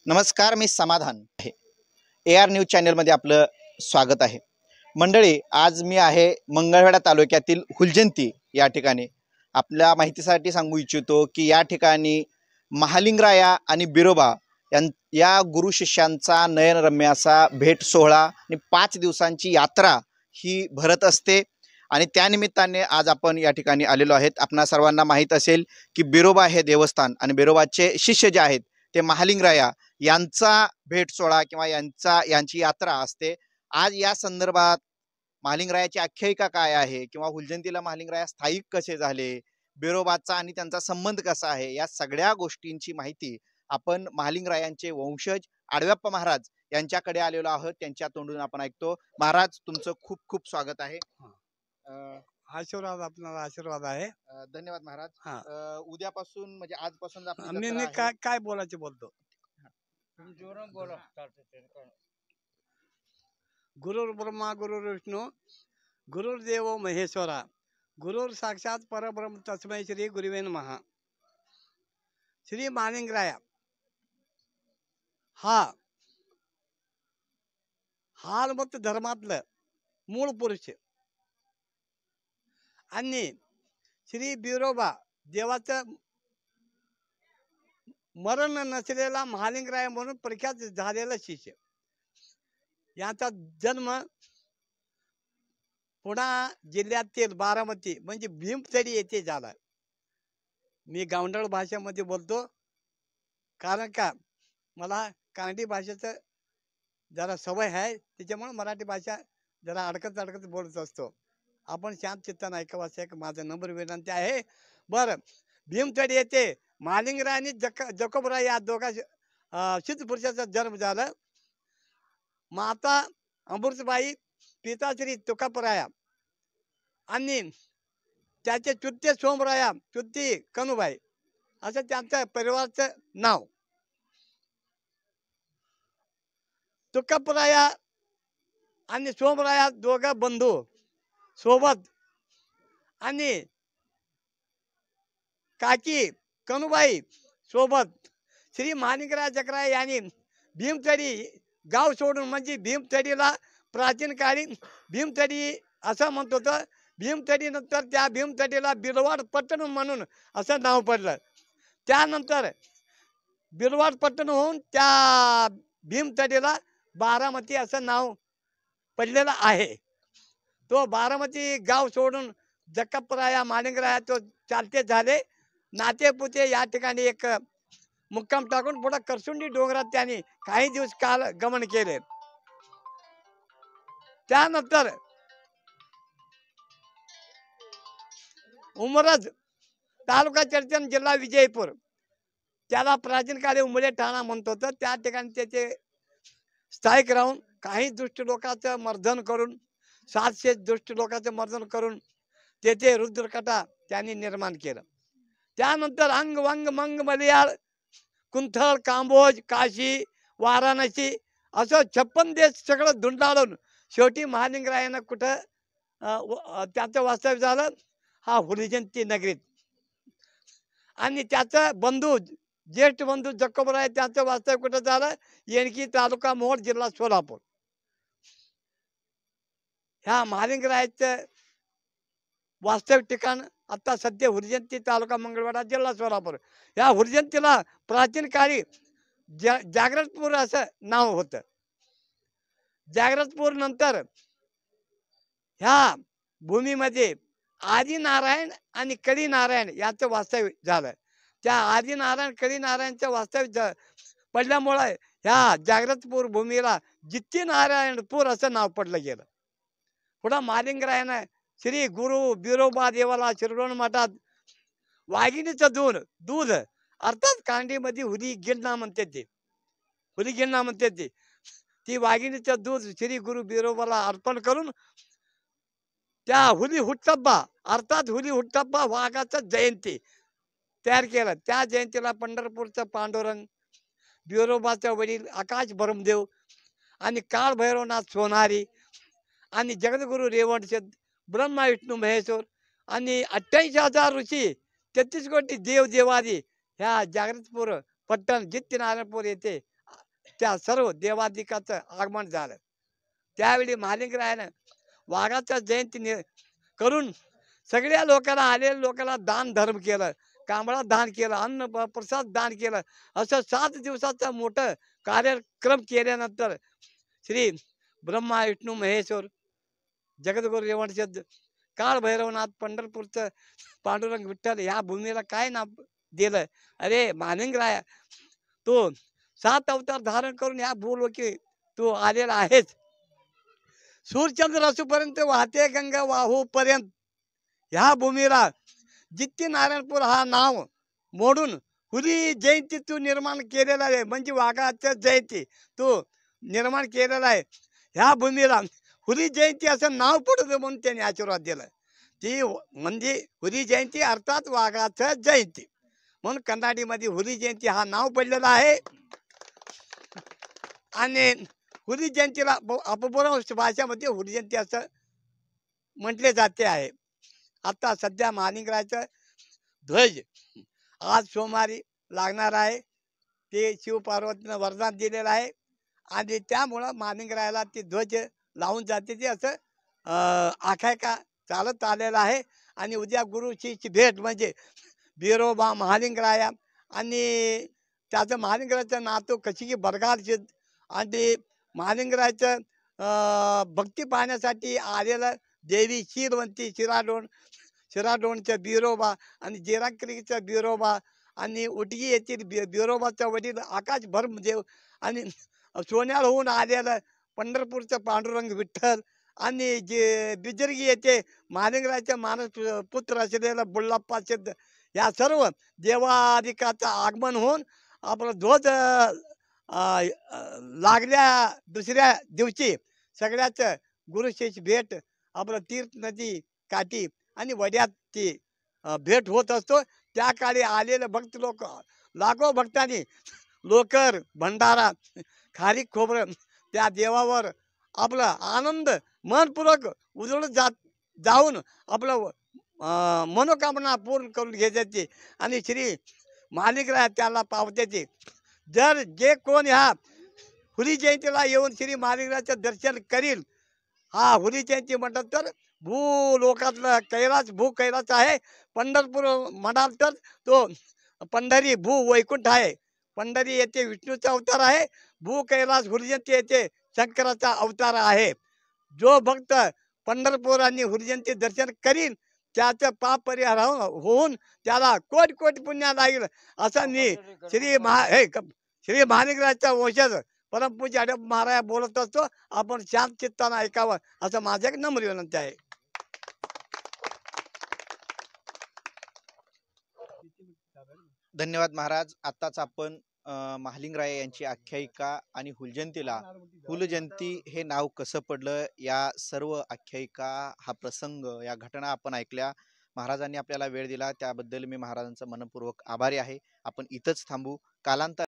नमस्कार, मी समाधान आहे. AR न्यूज चॅनलमध्ये आपलं स्वागत आहे. मंडळी, आज मी आहे मंगळवेढा तालुक्यातील हुलजंती या ठिकाणी. आपल्या माहितीसाठी सांगू इच्छितो की या ठिकाणी महालिंगराया आणि बिरोबा या गुरु शिष्यांचा नयनरम्य असा भेट सोहळा आणि 5 दिवसांची यात्रा ही भरत असते आणि त्यानिमित्ताने आज आपण या ठिकाणी आलेलो आहेत. आपणा सर्वांना माहीत असेल की बिरोबा हे देवस्थान आणि बिरोबाचे शिष्य जे आहेत ते महालिंगराया यांचा भेट सोहळा किंवा यांची यात्रा असते. आज या संदर्भात महालिंगरायाची आख्यायिका काय आहे किंवा हुलजंतीला महालिंगराया स्थायिक कसे झाले, बिरोबाचा आणि त्यांचा संबंध कसा आहे, या सगळ्या गोष्टींची माहिती आपण महालिंगरायांचे वंशज आडव्याप्पा महाराज यांच्याकडे आलेलो आहोत. त्यांच्या तोंडून आपण ऐकतो. महाराज, तुमचं खूप खूप स्वागत आहे. आशीर्वाद, आपल्याला आशीर्वाद आहे. धन्यवाद महाराज. हा. उद्यापासून म्हणजे आजपासून मी काय बोलायचे बोलतो. गुरुर् ब्रह्मा गुरुर् विष्णू गुरुर्देव महेश्वरा गुरुर साक्षात परब्रह्म तस्मै श्री गुरुवे नमः. श्री महालिंगराया हा हालमत धर्मातलं मूळ पुरुष आणि श्री बिरोबा देवाचं मरण नसलेला महालिंगराय म्हणून प्रख्यात झालेला शिष्य. याचा जन्म पुणे जिल्ह्यातील बारामती म्हणजे भीमथडी येथे झाला. मी गावंढळ भाषेमध्ये बोलतो, कारण का मला कानडी भाषेचं जरा सवय आहे, त्याच्यामुळे मराठी भाषा जरा अडकत अडकत बोलत असतो. आपण शांत चित्तानं ऐकावं असं एक माझा नंबर विनंती आहे. बरं, भीमथडी येथे महालिंगराय जकोबराय या दोघा सिद्ध पुरुषाचा जन्म झाला. माता अमृतबाई, पिता श्री तुकापराया आणि त्याचे चुलते सोमराया, चुलती कनुबाई असं त्यांचं परिवाराचं नाव. तुकापराया आणि सोमराया दोघा बंधू सोबत आणि काकी कनुबाई सोबत श्री महालिंगराय जकराय यांनी भीमथडी गाव सोडून, म्हणजे भीमथडीला प्राचीन काळी भीमथडी असं म्हणत होतं. भीमथडी नंतर त्या भीमथडीला बिलवाड पट्टण म्हणून असं नाव पडलं. त्यानंतर बिलवाड पट्टण होऊन त्या भीमथडीला बारामती असं नाव पडलेलं आहे. तो बारामती गाव सोडून जक्कपराया महालिंगराया तो चालते झाले. नातेपुते या ठिकाणी एक मुक्काम टाकून पुढे करसुंडी डोंगरात त्यांनी काही दिवस काल गमन केले. त्यानंतर उमरज तालुका चर्चन जिल्हा विजयपूर, त्याला प्राचीन काळी उमरे ठाणा म्हणत होतं, त्या ठिकाणी त्याचे स्थायिक राहून काही दुष्ट लोकांचं मर्दन करून 700 दुष्ट लोकांचं मर्दन करून तेथे रुद्रकटा त्यांनी निर्माण केलं. त्यानंतर अंग वंग मंग मलियाळ कुंथळ कांबोज काशी वाराणसी असं 56 देश सगळं धुंडाळून शेवटी महालिंगरायानं कुठं त्याचं वास्तव्य झालं, हा हुलजंती नगरीत. आणि त्याचं बंधू, ज्येष्ठ बंधू जक्कोबराय, त्याचं वास्तव्य कुठं झालं, येणकी तालुका मोहोळ जिल्हा सोलापूर. ह्या महालिंगरायाचं वास्तविक ठिकाण आता सध्या हुलजंती तालुका मंगळवेढा जिल्हा सोलापूर. या हुलजंतीला प्राचीन काळी जागृतपूर असं नाव होतं. जागृतपूर नंतर ह्या भूमीमध्ये आदिनारायण आणि कळीनारायण यांचं वास्तव्य झालं. त्या आदिनारायण कळीनारायणचं वास्तव्य पडल्यामुळे ह्या जागृतपूर भूमीला जित्तीनारायणपूर असं नाव पडलं गेलं. पुढं महालिंगरायानं श्री गुरु बिरोबा देवाला शिरडोण मठात वाघिणीचं दूध अर्थात कांडीमध्ये हुली गिरणा म्हणते ते, हुली गिरणा म्हणते ते, ती वाघिणीचं दूध श्री गुरु बिरोबाला अर्पण करून त्या हुली हुट्टप्पा अर्थात हुली हुट्टप्पा वाघाचं जयंती तयार केलं. त्या जयंतीला पंढरपूरचं पांडुरंग, बिरोबाचा वडील आकाश ब्रह्मदेव आणि काळ भैरवनाथ सोनारी आणि जगद्गुरु रेवणसिद्ध ब्रह्मा विष्णू महेश्वर आणि 88,000 ऋषी 33 कोटी देव देवादी ह्या जागृतपूर पट्टण जित्तीनारायणपूर येथे त्या सर्व देवादिकाचं आगमन झालं. त्यावेळी महालिंगरायानं वाघाचा जयंती करून सगळ्या लोकांना, आलेल्या लोकांना दान धर्म केलं, कांबळा दान केलं, अन्न प्रसाद दान केलं. असं 7 दिवसाचं मोठं कार्यक्रम केल्यानंतर श्री ब्रह्मा विष्णू महेश्वर जगद्गुरु रेवणसिद्ध काळ भैरवनाथ पंढरपूरचं पांडुरंग विठ्ठल ह्या भूमीला काय नाव दिलं? अरे महालिंगराया, तू 7 अवतार धारण करून ह्या भूलोकी तू आलेला आहेस. सूरचंद्र असूपर्यंत वाहते गंगा वाहूपर्यंत ह्या भूमीला जित्ती नारायणपूर हा नाव मोडून हुरी जयंती तू निर्माण केलेला आहे. म्हणजे वाघाचं जयंती तू निर्माण केलेला आहे. ह्या भूमीला हुरी जयंती असं नाव पडू दे म्हणून त्यांनी आशीर्वाद दिला. ती म्हणजे हुरी जयंती अर्थात वाघाचं जयंती म्हणून कन्नाडीमध्ये हुरी जयंती हा नाव पडलेलं आहे. आणि हुरी जयंतीला अपभ्रंश भाषेमध्ये हुरी जयंती असं म्हटले जाते आहे. आता सध्या महालिंगरायाचं ध्वज आज सोमवारी लागणार आहे. ते शिवपार्वतीनं वरदान दिलेलं आहे आणि त्यामुळं महालिंगरायाला ते ध्वज लावून जाते ते असं आख्यायिका चालत आलेलं आहे. आणि उद्या गुरु शिष्य भेट म्हणजे बिरोबा महालिंगराया आणि त्याचं महालिंगरायाचं नातं कशी की बरगारसिद्ध आणि महालिंगरायाचं भक्ती पाहण्यासाठी आलेलं देवी शिरवंती शिराडोणचं बिरोबा आणि जेराकरीचं बिरोबा आणि उटगी येथील बिरोबाचा वडील आकाश भरमदेव आणि सोन्याळ होऊन आलेलं पंढरपूरचं पांडुरंग विठ्ठल आणि जे बिजरगी येथे महालिंगरायाच्या मानस पुत्र असलेलं बुल्लाप्पा सिद्ध या सर्व देवादिकाचं आगमन होऊन आपलं ध्वज लागल्या दुसऱ्या दिवशी सगळ्याचं गुरुशिष्य भेट आपलं तीर्थ नदी काठी आणि वड्यात ती भेट होत असतो. त्या काळी आलेले भक्त लोक लाखो भक्तांनी लोकर भंडारा खारीक खोबरं त्या देवावर आपला आनंद मनपूर्वक उजळत जाऊन आपलं मनोकामना पूर्ण करून घ्यायची आणि श्री महालिंगराया त्याला पावत्याचे. जर जे कोण ह्या हुरी जयंतीला येऊन श्री महालिंगरायाचं दर्शन करील, हा हुरी जयंती म्हणतात तर भू लोकातलं कैलास भू कैलास आहे. पंढरपूर म्हणाल तर तो पंढरी भू वैकुंठ आहे. पंढरी येथे विष्णूचा अवतार आहे. भू कैलास हुरिजयंती येथे शंकराचा अवतार आहे. जो भक्त पंढरपूर आणि हुरिजयंती दर्शन करील त्याचं पाप परिहार होऊन त्याला कोटी कोटी पुण्य लागेल असं मी श्री महालिंगरायाचा वंशज परमपूज्य अडप महाराज बोलत असतो. आपण शांत चित्तानं ऐकावं असं माझं एक नम्र विनंती आहे. धन्यवाद महाराज. आताच आपण महालिंगराया यांची आख्यायिका आणि हुलजयंती हे नाव कसं पडलं या सर्व आख्यायिका, हा प्रसंग, या घटना आपण ऐकल्या. महाराजांनी आपल्याला वेळ दिला त्याबद्दल मी महाराजांचा मनपूर्वक आभारी आहे. आपण इथंच थांबू. कालांतर